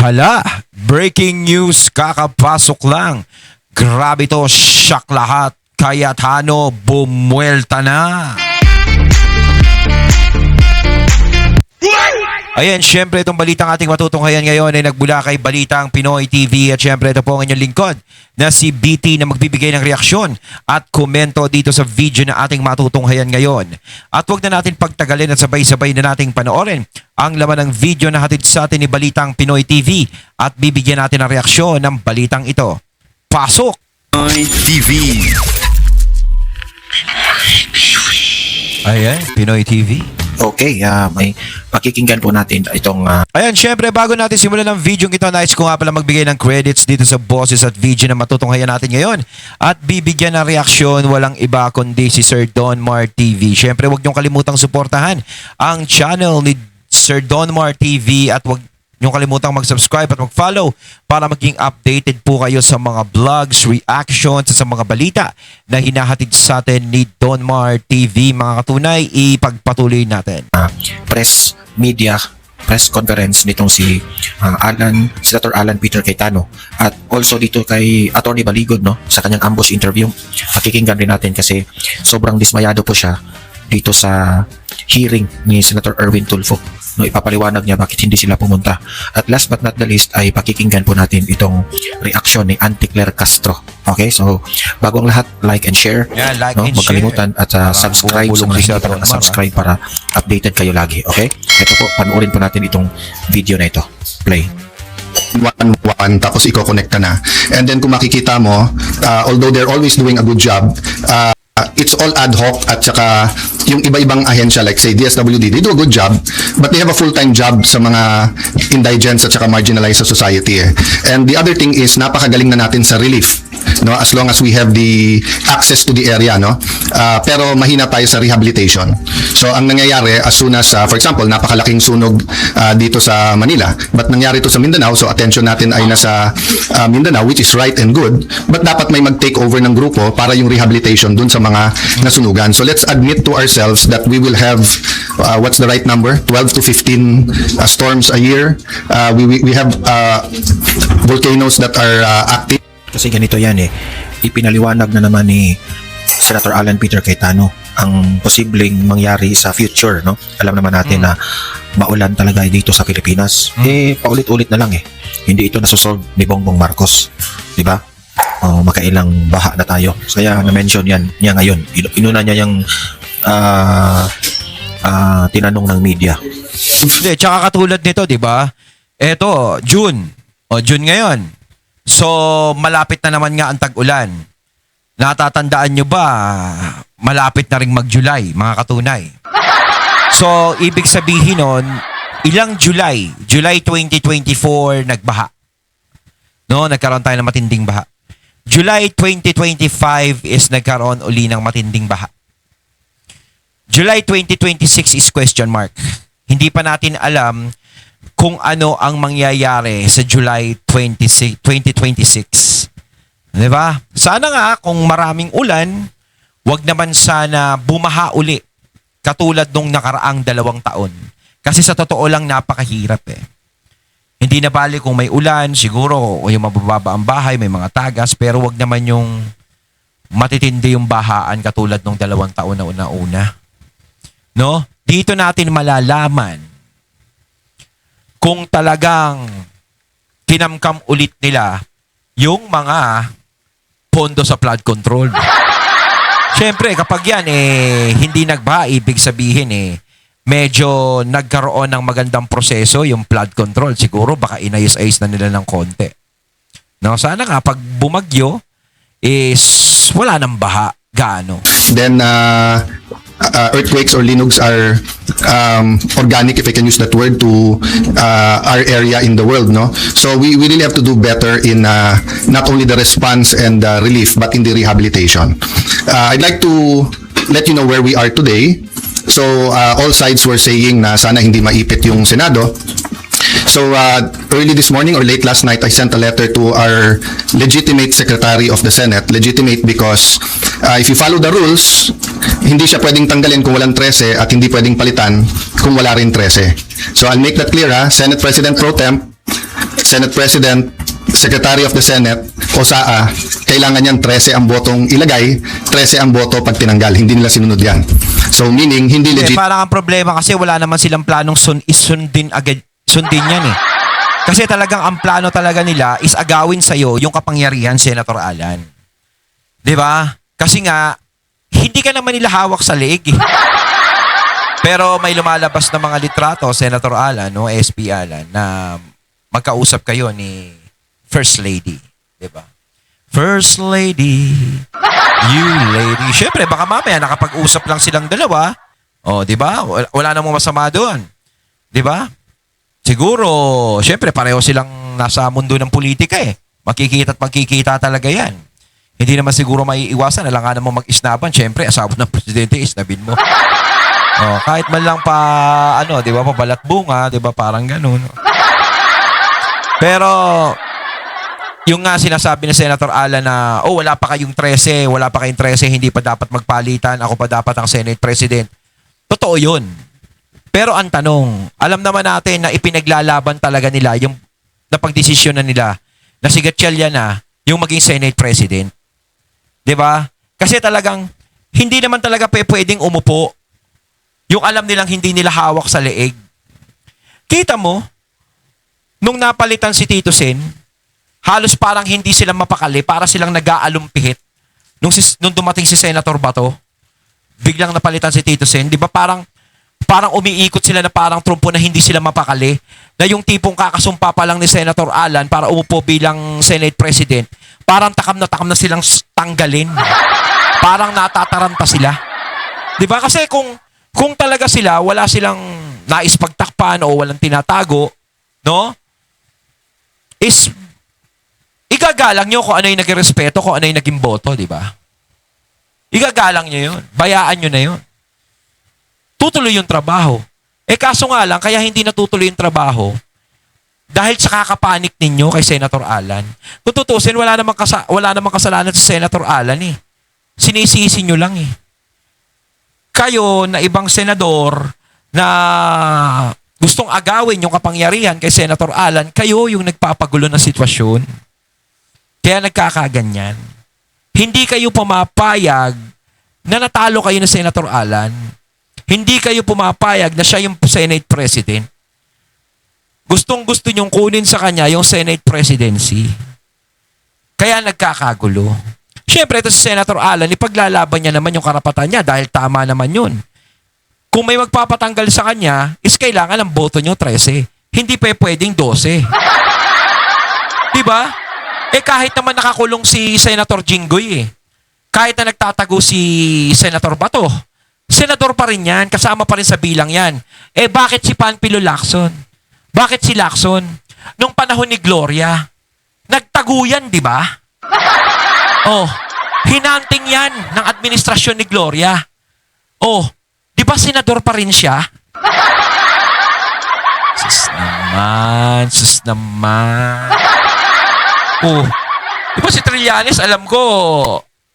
Hala, breaking news, kakapasok lang. Grabe to, shock lahat. Cayetano, bumuelta na. Ayan, syempre itong balitang ating matutunghayan ngayon ay nagbula kay Balitang Pinoy TV at syempre ito po ang inyong lingkod na si BT na magbibigay ng reaksyon at komento dito sa video na ating matutunghayan ngayon. At huwag na natin pagtagalin at sabay-sabay na nating panoorin ang laman ng video na hatid sa atin ni Balitang Pinoy TV at bibigyan natin ng reaksyon ng balitang ito. Pasok! Pinoy TV. Ayan, Pinoy TV. Okay, may pakikinggan po natin itong Ayan, syempre bago natin simulan ng video ito, nais ko nga pala magbigay ng credits dito sa boses at video na matutunghayan natin ngayon. At bibigyan ng reaksyon, walang iba kundi si Sir Donmar TV. Syempre huwag niyong kalimutang suportahan ang channel ni Sir Donmar TV at huwag niyong kalimutang mag-subscribe at mag-follow para maging updated po kayo sa mga vlogs, reactions at sa mga balita na hinahatid sa atin ni Donmar TV. Mga katunay, ipagpatuloy natin. Press conference nitong si Senator Alan Peter Cayetano at also dito kay Attorney Baligod, no, sa kanyang ambush interview. Pakikinggan rin natin kasi sobrang dismayado po siya dito sa hearing ni Senator Erwin Tulfo. No, ipapaliwanag niya bakit hindi sila pumunta. At last but not the least ay pakikinggan po natin itong reaksyon ni Auntie Claire Castro. Okay, so bago ang lahat, like and share. Yeah, like no, and magkalimutan at subscribe sa mga hindi pa nakasubscribe para updated kayo lagi. Okay? Ito po, panoorin po natin itong video na ito. Play. 1-1 tapos i-connect ka na. And then kung makikita mo, although they're always doing a good job, it's all ad hoc at saka yung iba-ibang ahensya like say DSWD, they do a good job but they have a full-time job sa mga indigents at saka marginalized sa society And the other thing is napakagaling na natin sa relief, no, as long as we have the access to the area, no, pero mahina tayo sa rehabilitation. So ang nangyayari as soon as for example napakalaking sunog dito sa Manila but nangyari to sa Mindanao, so attention natin ay nasa Mindanao, which is right and good, but dapat may mag-take over ng grupo para yung rehabilitation dun sa mga nasunugan. So let's admit to ourselves that we will have what's the right number, 12 to 15 storms a year. We have volcanoes that are active. Kasi ganito yan ipinaliwanag na naman ni Senator Alan Peter Cayetano ang posibleng mangyari sa future, no? Alam naman natin na maulan talaga dito sa Pilipinas. Paulit-ulit na lang Hindi ito nasusolve ni Bongbong Marcos, 'di ba? Makailang baha na tayo. Kaya na-mention niya ngayon. Inuna niya yung tinanong ng media. Hindi, tsaka katulad nito, di ba? Eto, June. June ngayon. So, malapit na naman nga ang tag-ulan. Natatandaan nyo ba, malapit na rin mag-July, mga katunay. So, ibig sabihin nun, ilang July 2024, nagbaha. No, nagkaroon tayo ng matinding baha. July 2025 is nagkaroon uli ng matinding baha. July 2026 is question mark. Hindi pa natin alam kung ano ang mangyayari sa July 2026. Diba? Sana nga kung maraming ulan, wag naman sana bumaha uli katulad nung nakaraang 2 taon. Kasi sa totoo lang napakahirap Hindi na bali kung may ulan, siguro o yung mabababa ang bahay, may mga tagas, pero wag naman yung matitindi yung bahaan katulad nung 2 taon na una-una. No? Dito natin malalaman kung talagang kinamkam ulit nila yung mga pondo sa flood control. Siyempre, kapag yan hindi nagbaha, ibig sabihin medyo nagkaroon ng magandang proseso yung flood control. Siguro baka inayos-ayos na nila ng konti. No, sana nga pag bumagyo is wala nang baha gaano. Then earthquakes or linugs are organic, if I can use that word, to our area in the world, no? So we really have to do better in not only the response and relief but in the rehabilitation. I'd like to let you know where we are today. So all sides were saying na sana hindi maipit yung Senado. So early this morning or late last night, I sent a letter to our legitimate Secretary of the Senate. Legitimate because if you follow the rules, hindi siya pwedeng tanggalin kung walang 13 at hindi pwedeng palitan kung wala rin 13. So I'll make that clear, Senate President Pro Temp, Senate President, Secretary of the Senate, o SAA, kailangan yan 13 ang botong ilagay, 13 ang boto pag tinanggal. Hindi nila sinunod yan. So meaning, hindi legit. Parang ang problema kasi wala naman silang planong sundin yan eh. Kasi talagang ang plano talaga nila is agawin sa'yo yung kapangyarihan, Senator Alan. 'Di ba? Kasi nga, hindi ka naman nila hawak sa leeg eh. Pero may lumalabas na mga litrato, Senator Alan, no, SP Alan, na magkausap kayo ni First Lady. 'Di ba? First Lady, you lady. Siyempre, baka mamaya nakapag-usap lang silang dalawa. O, 'di ba? Wala namang masama doon. 'Di ba? Siguro, siyempre, pareho silang nasa mundo ng politika eh. Makikita at magkikita talaga yan. Hindi naman siguro maiiwasan. Alam nga naman mag-isnaban. Siyempre, asawa ng presidente, isnabin mo. Kahit man lang pa, di ba, pabalat bunga, di ba, parang ganun. Pero, yung nga sinasabi ni Senator Alan na, wala pa kayong 13, hindi pa dapat magpalitan, ako pa dapat ang Senate President. Totoo yun. Pero ang tanong, alam naman natin na ipinaglalaban talaga nila yung napagdesisyon na nila na si Gatchalian na yung maging Senate President. 'Di ba? Kasi talagang hindi naman talaga pwedeng umupo. Yung alam nilang hindi nila hawak sa leeg. Kita mo, nung napalitan si Tito Sen, halos parang hindi sila mapakali, para silang nag-aalumpihit. Nung dumating si Senator Bato, biglang napalitan si Tito Sen, 'di ba parang umiikot sila na parang trumpo na hindi sila mapakali. Na yung tipong kakasumpa pa lang ni Senator Alan para umupo bilang Senate President, parang takam na silang tanggalin. Parang natataranta sila. 'Di ba? Kasi kung talaga sila, wala silang nais pagtakpan o walang tinatago, no? Is igagalang nyo kung ano yung naging respeto, kung ano yung naging boto, 'di ba? Igagalang nyo 'yun. Bayaan nyo na 'yun. Tutuloy yung trabaho. Kaso nga lang, kaya hindi natutuloy yung trabaho dahil sa kakapanik ninyo kay Senator Alan. Kung tutusin, wala namang kasalanan sa Senator Alan eh. Sinisisi nyo lang eh. Kayo na ibang senador na gustong agawin yung kapangyarihan kay Senator Alan, kayo yung nagpapagulo ng sitwasyon. Kaya nagkakaganyan. Hindi kayo pumapayag na natalo kayo ng Senator Alan. Hindi kayo pumapayag na siya yung Senate President. Gustong-gusto niyong kunin sa kanya yung Senate Presidency. Kaya nagkakagulo. Siyempre, ito si Senator Alan, ipaglalaban niya naman yung karapatan niya dahil tama naman yun. Kung may magpapatanggal sa kanya, is kailangan ng boto niyo 13. Hindi pa pwedeng 12. Diba? Kahit naman nakakulong si Senator Jinggoy eh. Kahit na nagtatago si Senator Bato, senador pa rin yan, kasama pa rin sa bilang yan. Bakit si Panfilo Lacson? Bakit si Lacson? Nung panahon ni Gloria, nagtago yan, di ba? Hinanting yan ng administrasyon ni Gloria. Di ba senador pa rin siya? Sus naman. Di ba si Trillanes, alam ko,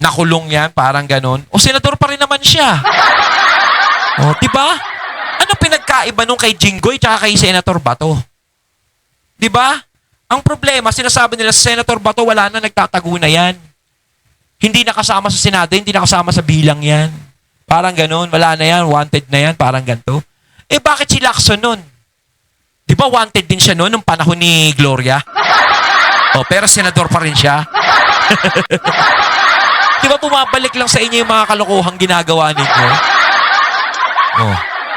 nakulong yan, parang ganon. Senador pa rin naman siya. Diba? Ano pinagkaiba nung kay Jinggoy tsaka kay Senator Bato? Diba? Ang problema, sinasabi nila sa Senator Bato, wala na, nagtatago na yan. Hindi nakasama sa Senado, hindi nakasama sa bilang yan. Parang ganon, wala na yan, wanted na yan, parang ganito. Bakit si Lacson nun? Diba wanted din siya nun nung panahon ni Gloria? Pero senador pa rin siya. Diba bumabalik lang sa inyo yung mga kalokohang ginagawa ninyo?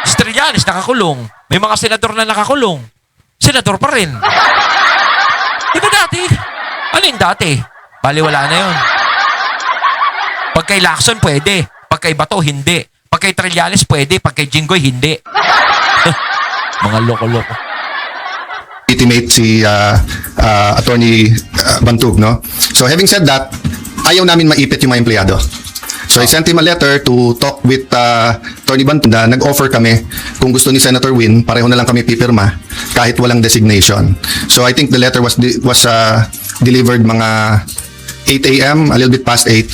Si Trillanes nakakulong. May mga senador na nakakulong. Senador pa rin. Diba dati? Ano yung dati? Baliwala na yun. Pag kay Lacson, pwede. Pag kay Bato, hindi. Pag kay Trillanes, pwede. Pag kay Jinggoy, hindi. Mga loko-loko. Legitimate si Attorney Bantug, no? So having said that, ayaw namin maipit yung mga empleyado. So I sent him a letter to talk with Attorney Bantug na nag-offer kami kung gusto ni Senator Win, pareho na lang kami pipirma kahit walang designation. So I think the letter was delivered mga 8 a.m., a little bit past 8.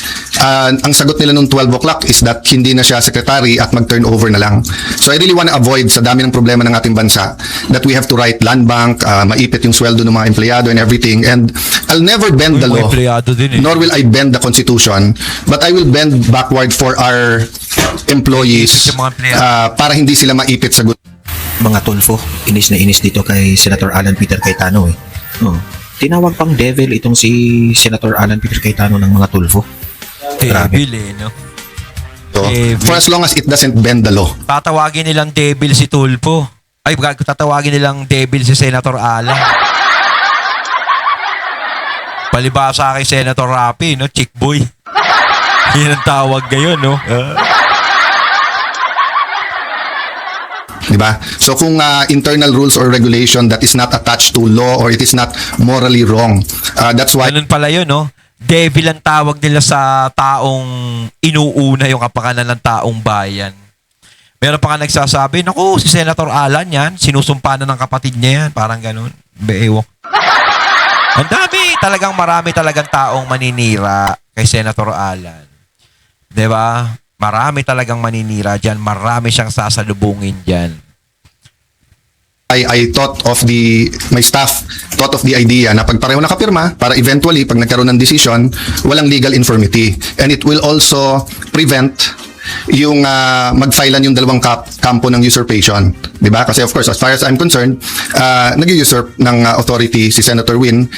Ang sagot nila nung 12 o'clock is that hindi na siya secretary at mag-turnover na lang. So I really want to avoid sa dami ng problema ng ating bansa that we have to write land bank, maipit yung sweldo ng mga empleyado and everything. And I'll never bend the Mga law, empleyado din eh. nor will I bend the Constitution, but I will bend backward for our employees Iipit yung mga empleyado. para hindi sila maipit sa Mga Tulfo, inis na inis dito kay Senator Alan Peter Cayetano eh. Oh. Tinawag pang devil itong si Senator Alan Peter Cayetano ng mga Tulfo. Grabe. Devil eh, no? to, Devil. for as long as it doesn't bend the law. Tatawagin nilang devil si Tulfo. Ay, tatawagin nilang devil si Senator Alan. Palibasa kay Senator Rapi, no? Chick boy. Yan ang tawag ngayon, no? Diba? So kung internal rules or regulation that is not attached to law or it is not morally wrong, that's why Ganun pala yun, no? Devil ang tawag nila sa taong inuuna yung kapakanan ng taong bayan. Meron pa nga nagsasabi, naku, si Senator Alan yan, sinusumpa na ng kapatid niya yan. Parang ganun. Beewok. Ang dami, marami talagang taong maninira kay Senator Alan. Diba? Marami talagang maninira dyan. Marami siyang sasalubungin dyan. I thought of my staff thought of the idea na pag pareho nakapirma para eventually pag nagkaroon ng decision, walang legal infirmity. And it will also prevent yung magfilean yung dalawang kampo ng usurpation. Diba? Kasi of course, as far as I'm concerned, nag-usurp ng authority si Senator Win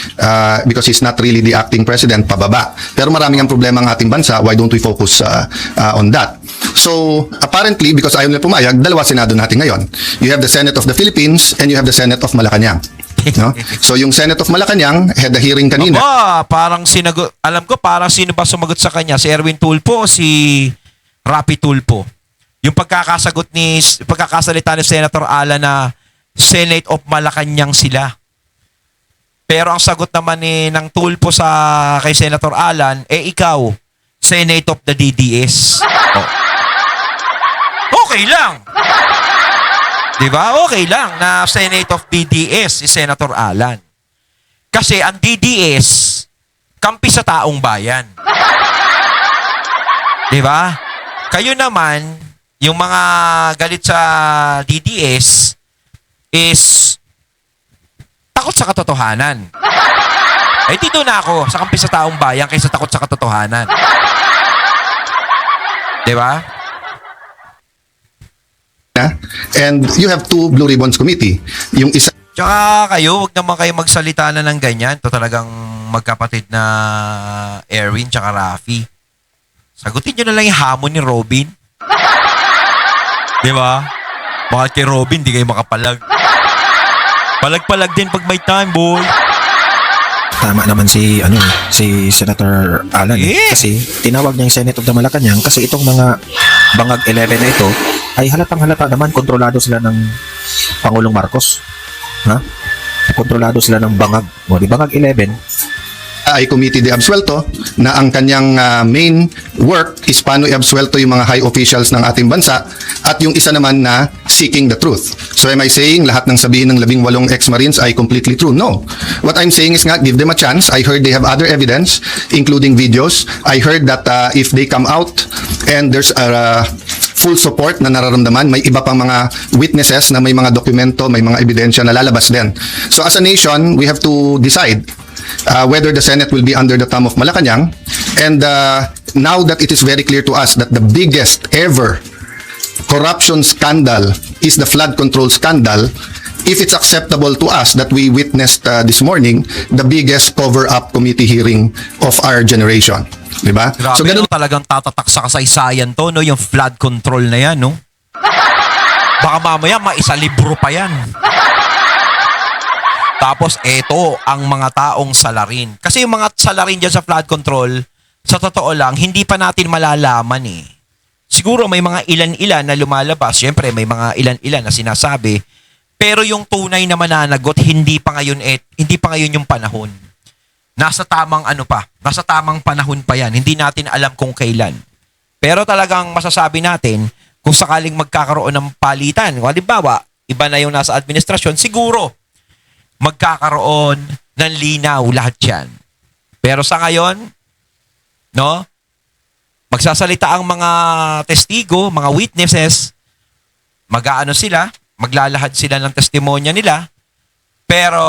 because he's not really the acting president pababa. Pero maraming ang problema ng ating bansa. Why don't we focus on that? So, apparently, because ayaw nila pumayag, dalawa Senado natin ngayon. You have the Senate of the Philippines and you have the Senate of Malacanang. No? So, yung Senate of Malacanang had a hearing kanina. Aba, parang sinagot, alam ko parang sino ba sumagot sa kanya? Si Erwin Tulfo o si Rapi Tulfo? Yung pagkakasalita ni Senator Alan na Senate of Malacanang sila. Pero ang sagot naman ng Tulfo kay Senator Alan, ikaw, Senate of the DDS. Oh. Okay lang. Diba? Okay lang na Senate of DDS si Senator Alan. Kasi ang DDS, kampi sa taong bayan. Diba? Kayo naman, yung mga galit sa DDS is takot sa katotohanan. Eh, dito na ako sa kampi sa taong bayan kaysa takot sa katotohanan. Diba? And you have two Blue Ribbons Committee. Yung isa Tsaka kayo, huwag naman kayo magsalita na ng ganyan. Ito talagang magkapatid na Erwin tsaka Rafi. Sagutin nyo na lang yung hamon ni Robin. Di ba? Bakit kay Robin, di kayo makapalag? Palag-palag din pag may time, boy. Tama naman si Senator Alan kasi tinawag niya yung Senate of the Malacanang kasi itong mga bangag 11 na ito ay halatang-halata naman kontrolado sila ng Pangulong Marcos. Ha? Kontrolado sila ng bangag. O di bangag 11 ay committee de absuelto na ang kanyang main work is paano i-absuelto yung mga high officials ng ating bansa at yung isa naman na seeking the truth. So am I saying lahat ng sabihin ng 18 ex-marines ay completely true? No. What I'm saying is nga, give them a chance. I heard they have other evidence, including videos. I heard that if they come out and there's a full support na nararamdaman, may iba pang mga witnesses na may mga dokumento, may mga ebidensya na lalabas din. So as a nation, we have to decide whether the Senate will be under the thumb of Malacanang. And now that it is very clear to us that the biggest ever corruption scandal is the flood control scandal, if it's acceptable to us that we witnessed this morning the biggest cover-up committee hearing of our generation. Diba? Grabe, So ganun talagang tatatak sa kasaysayan to, no? Yung flood control na yan, no? Baka mamaya maisa libro pa yan. Tapos eto ang mga taong salarin. Kasi yung mga salarin dyan sa flood control, sa totoo lang, hindi pa natin malalaman eh. Siguro may mga ilan-ilan na lumalabas. Siyempre may mga ilan-ilan na sinasabi. Pero yung tunay na mananagot, hindi pa ngayon yung panahon. Nasa tamang nasa tamang panahon pa yan. Hindi natin alam kung kailan. Pero talagang masasabi natin, kung sakaling magkakaroon ng palitan, halimbawa, iba na yung nasa administrasyon, siguro, magkakaroon ng linaw lahat yan. Pero sa ngayon, no? Magsasalita ang mga testigo, mga witnesses, mag-aano sila, maglalahad sila ng testimonya nila, pero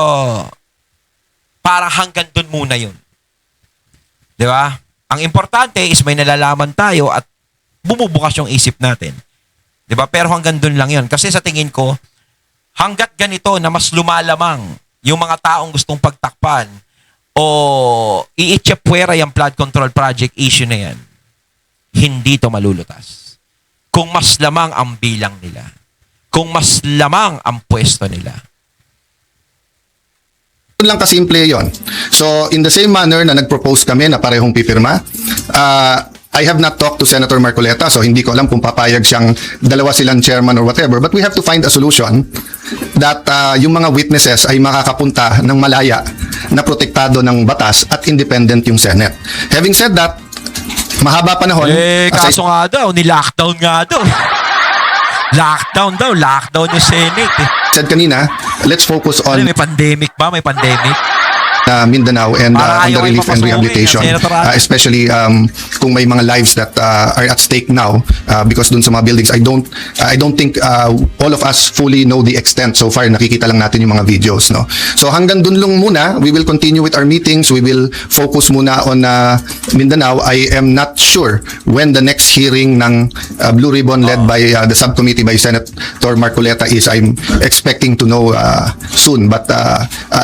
parang hanggang dun muna yun. Di ba? Ang importante is may nalalaman tayo at bumubukas yung isip natin. Di ba? Pero hanggang dun lang yun. Kasi sa tingin ko, hanggat ganito na mas lumalamang yung mga taong gustong pagtakpan o iitsepwera yung flood control project issue na yan, hindi to malulutas. Kung mas lamang ang bilang nila. Kung mas lamang ang pwesto nila. Lang kasimple yon. So, in the same manner na nag-propose kami na parehong pipirma, I have not talked to Senator Marcoleta, so hindi ko alam kung papayag siyang dalawa silang chairman or whatever, but we have to find a solution that yung mga witnesses ay makakapunta ng malaya na protektado ng batas at independent yung Senate. Having said that, mahaba panahon. Kaso nga daw, ni-lockdown nga daw. Lockdown yung Senate. Said kanina, let's focus on May pandemic ba? May pandemic? Mindanao and Para on the ayaw relief ay and papasukin, rehabilitation, Senator Alan. especially kung may mga lives that are at stake now because dun sa mga buildings. I don't think all of us fully know the extent so far. Nakikita lang natin yung mga videos, no. So hanggang dun lang muna, we will continue with our meetings. We will focus muna on Mindanao. I am not sure when the next hearing ng Blue Ribbon led by the subcommittee by Senator Marcoleta is. I'm expecting to know soon, but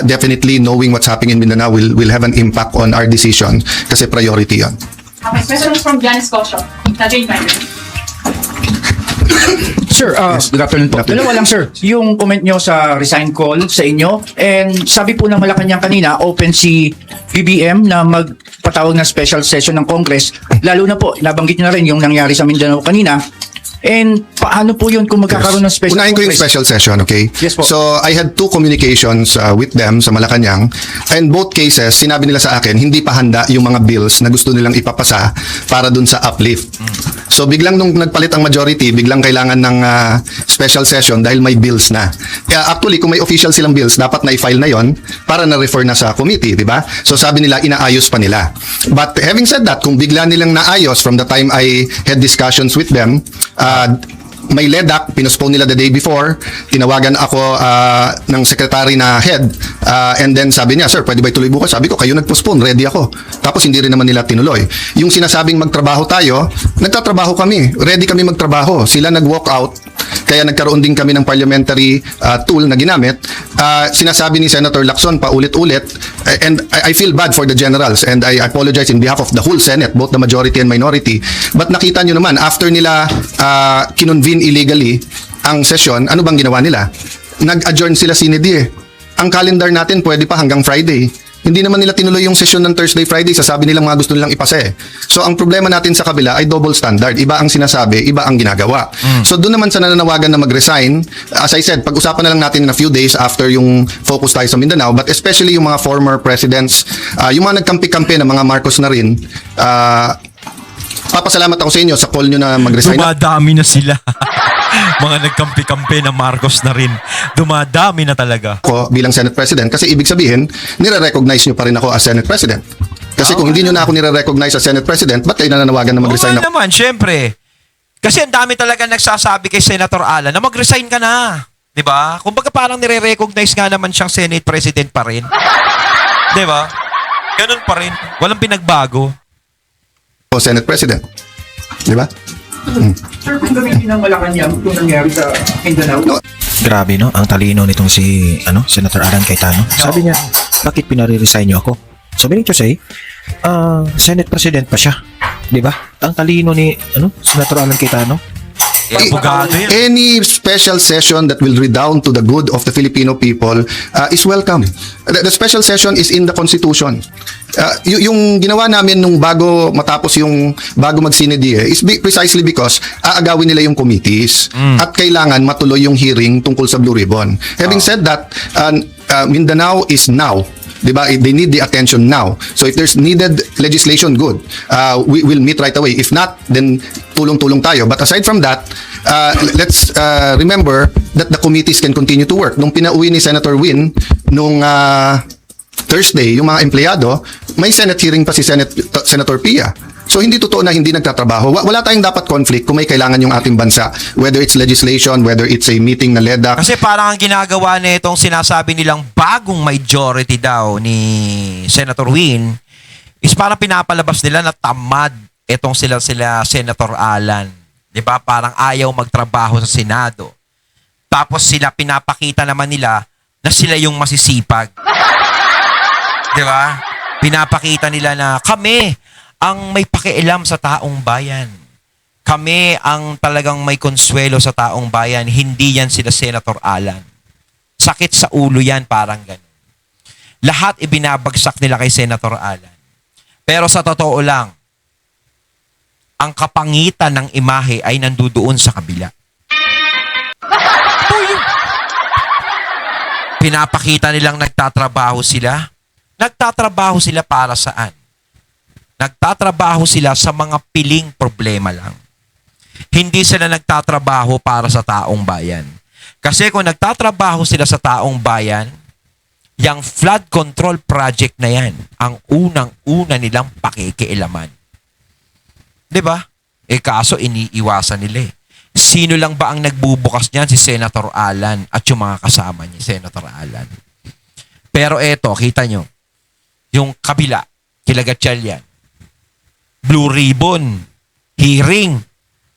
definitely knowing what's happening in Mindanao will have an impact on our decision kasi priority yon. Okay, question from Janice Cosio. Jane Minor. Sir, good afternoon po. Dalawa lang, sir. Yung comment nyo sa resign call sa inyo, and sabi po ng Malacanang kanina, open si BBM na magpatawag ng special session ng Congress. Lalo na po, nabanggit nyo na rin yung nangyari sa Mindanao kanina. And paano po yun kung magkakaroon ng special Unahin ko yung Congress? special session, okay? Yes po. So, I had 2 communications with them sa Malacanang. And both cases, sinabi nila sa akin, hindi pa handa yung mga bills na gusto nilang ipapasa para dun sa uplift. So, biglang nung nagpalit ang majority, biglang kailangan ng special session dahil may bills na. Kaya actually, kung may official silang bills, dapat na i-file na yon para na-refer na sa committee, di ba? So, sabi nila, inaayos pa nila. But having said that, kung bigla nilang naayos from the time I had discussions with them, may LEDAC, pinospone nila the day before, tinawagan ako ng secretary na head, and then sabi niya, sir, pwede ba ituloy bukas? Sabi ko, kayo nag-postpone, ready ako. Tapos hindi rin naman nila tinuloy. Yung sinasabing magtrabaho tayo, nagtatrabaho kami, ready kami magtrabaho. Sila nag-walk out, kaya nagkaroon din kami ng parliamentary tool na ginamit. Sinasabi ni Senator Lacson paulit-ulit, and I feel bad for the generals, and I apologize in behalf of the whole Senate, both the majority and minority. But nakita nyo naman, after nila kinonvene illegally ang session, ano bang ginawa nila? Nag-adjourn sila sine die. Ang calendar natin pwede pa hanggang Friday. Hindi naman nila tinuloy yung session ng Thursday, Friday. Sasabi nilang mga gusto nilang ipasa eh. So ang problema natin sa kabila ay double standard. Iba ang sinasabi, iba ang ginagawa. So doon naman sa nananawagan na mag-resign, as I said, pag-usapan na lang natin in a few days after yung focus tayo sa Mindanao, but especially yung mga former presidents, yung mga nagkampi-kampi na mga Marcos na rin, papasalamat ako sa inyo sa call nyo na mag-resign. Dumadami na sila. Mga nagkampi-kampi na Marcos na rin. Dumadami na talaga. Ako bilang Senate President kasi ibig sabihin, nire-recognize nyo pa rin ako as Senate President. Kasi kung hindi nyo na ako nire-recognize as Senate President, ba't kayo nananawagan na mag-resign Oo ako? naman, syempre. Kasi ang dami talaga nagsasabi kay Senator Alan na mag-resign ka na. Diba? Kumbaga parang nire-recognize nga naman siyang Senate President pa rin. Diba? Ganun pa rin. Walang pinagbago. O Senate President. Di ba? Sir, kung gamitin ng Malacanang kung nangyari sa Mindanao, Grabe, no? Ang talino nitong si Senator Alan Cayetano. Sabi niya, bakit pinare-resign niyo ako? So, meaning to say, Senate President pa siya. Di ba? Ang talino ni Senator Alan Cayetano. Abogado yan. Any special session that will redound to the good of the Filipino people is welcome. The special session is in the Constitution. Yung ginawa namin nung bago mag-sinedie is precisely because aagawin nila yung committees at kailangan matuloy yung hearing tungkol sa Blue Ribbon. Having said that, Mindanao is now. Diba? They need the attention now. So if there's needed legislation, good. We will meet right away. If not, then tulong-tulong tayo. But aside from that, let's remember that the committees can continue to work. Nung pinauwi ni Senator Win, nung Thursday, yung mga empleyado, may Senate hearing pa si Senator Pia. So hindi totoo na hindi nagtatrabaho. Wala tayong dapat conflict kung may kailangan yung ating bansa. Whether it's legislation, whether it's a meeting na LEDA. Kasi parang ang ginagawa na itong sinasabi nilang bagong majority daw ni Senator Win is parang pinapalabas nila na tamad itong sila Senator Alan. 'Di ba? Parang ayaw magtrabaho sa Senado. Tapos sila pinapakita naman nila na sila yung masisipag. 'Di ba? Pinapakita nila na kami ang may pakialam sa taong bayan. Kami ang talagang may konsuelo sa taong bayan. Hindi yan sila Senator Alan. Sakit sa ulo yan, parang ganun. Lahat ibinabagsak nila kay Senator Alan. Pero sa totoo lang, ang kapangitan ng imahe ay nandudoon sa kabila. Pinapakita nilang nagtatrabaho sila. Nagtatrabaho sila para saan? Nagtatrabaho sila sa mga piling problema lang. Hindi sila nagtatrabaho para sa taong bayan. Kasi kung nagtatrabaho sila sa taong bayan, yung flood control project na yan, ang unang-una nilang pakikialaman. 'Di ba? Kaso iniiwasan nila eh. Sino lang ba ang nagbubukas niyan? Si Senator Alan at yung mga kasama niya, Senator Alan. Pero eto, kita nyo, yung kabila, kila Gatchalian, Blue Ribbon, hearing,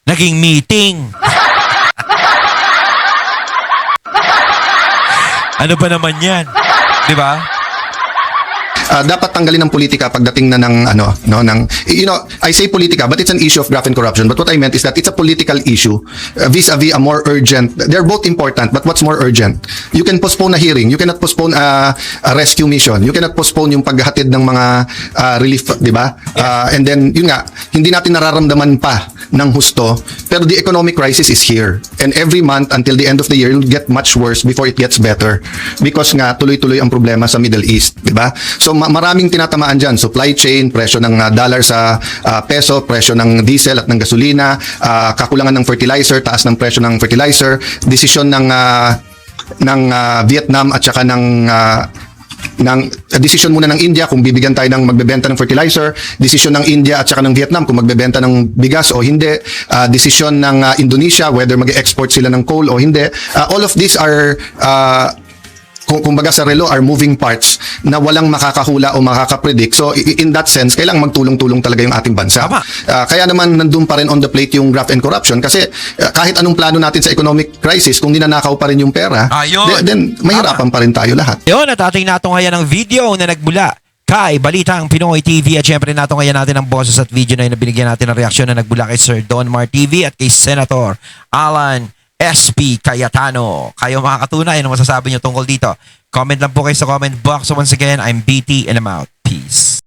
naging meeting. Ano ba naman yan? Di ba? Dapat tanggalin ng politika pagdating na ng I say politika but it's an issue of graft and corruption, but what I meant is that it's a political issue vis-a-vis a more urgent. They're both important, but what's more urgent? You can postpone a hearing, you cannot postpone a rescue mission, you cannot postpone yung paghahatid ng mga relief, di ba? And then yun nga, hindi natin nararamdaman pa ng husto, pero the economic crisis is here, and every month until the end of the year it will get much worse before it gets better, because nga tuloy-tuloy ang problema sa Middle East, di ba? So maraming tinatamaan dyan, supply chain, presyo ng dollar sa peso, presyo ng diesel at ng gasolina, kakulangan ng fertilizer, taas ng presyo ng fertilizer, desisyon ng Vietnam at saka ng decision muna ng India kung bibigyan tayo ng magbebenta ng fertilizer, decision ng India at saka ng Vietnam kung magbebenta ng bigas o hindi, decision ng Indonesia whether mag-export sila ng coal o hindi. All of these are kumbaga sa relo are moving parts na walang makakahula o makakapredict. So in that sense, kailangang magtulong-tulong talaga yung ating bansa. Kaya naman nandun pa rin on the plate yung graft and corruption, kasi kahit anong plano natin sa economic crisis, kung ninanakaw pa rin yung pera, then mahirapan pa rin tayo lahat. Yun, at ating nato ngayon ang video na nagbula kay Balitang Pinoy TV, at syempre nato ngayon natin ang boses at video na yun na binigyan natin ng reaksyon na nagbula kay Sir Don Mar TV at kay Senator Alan SP Cayetano. Kayo makakatunay, ano masasabi nyo tungkol dito? Comment lang po kayo sa comment box. So once again, I'm BT and I'm out. Peace.